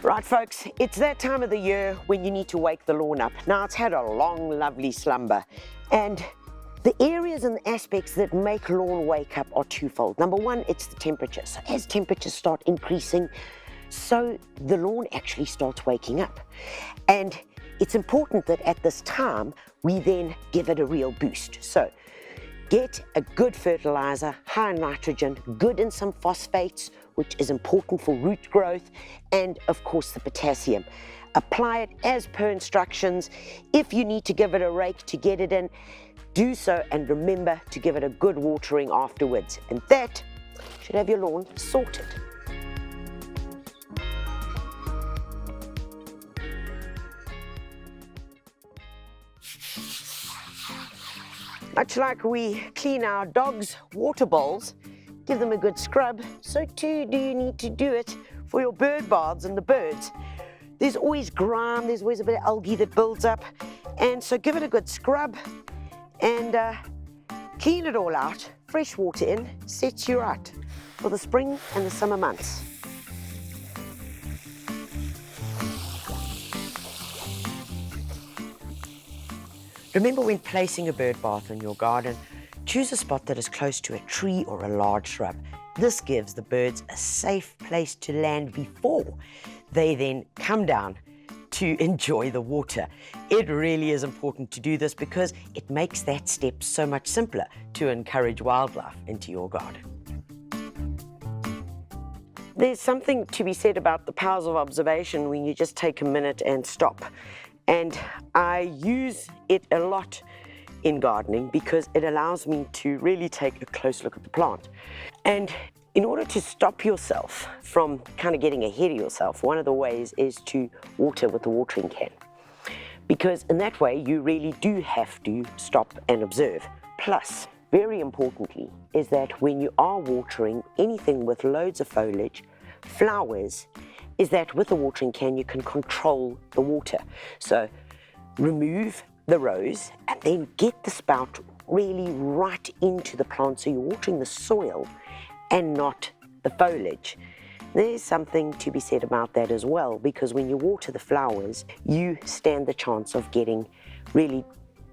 Right, folks, it's that time of the year when you need to wake the lawn up. Now, it's had a long, lovely slumber, and the areas and the aspects that make lawn wake up are twofold. Number one, it's the temperature. So as temperatures start increasing, so the lawn actually starts waking up. And it's important that at this time, we then give it a real boost. So get a good fertilizer, high in nitrogen, good in some phosphates, which is important for root growth, and of course the potassium. Apply it as per instructions. If you need to give it a rake to get it in, do so, and remember to give it a good watering afterwards. And that should have your lawn sorted. Much like we clean our dogs' water bowls, give them a good scrub, so too do you need to do it for your bird baths and the birds. There's always grime, there's always a bit of algae that builds up, and so give it a good scrub and clean it all out. Fresh water in sets you right for the spring and the summer months. Remember, when placing a bird bath in your garden, choose a spot that is close to a tree or a large shrub. This gives the birds a safe place to land before they then come down to enjoy the water. It really is important to do this because it makes that step so much simpler to encourage wildlife into your garden. There's something to be said about the powers of observation when you just take a minute and stop. And I use it a lot in gardening because it allows me to really take a close look at the plant. And in order to stop yourself from kind of getting ahead of yourself, one of the ways is to water with a watering can. Because in that way, you really do have to stop and observe. Plus, very importantly, is that when you are watering anything with loads of foliage, flowers, is that with the watering can you can control the water. So remove the rows and then get the spout really right into the plant, so you're watering the soil and not the foliage. There's something to be said about that as well, because when you water the flowers, you stand the chance of getting really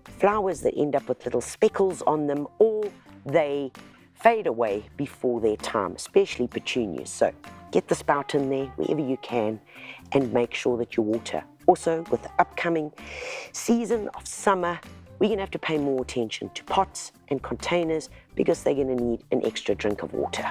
flowers that end up with little speckles on them, or they fade away before their time, especially petunias. So get the spout in there wherever you can and make sure that you water. Also, with the upcoming season of summer, we're going to have to pay more attention to pots and containers because they're going to need an extra drink of water.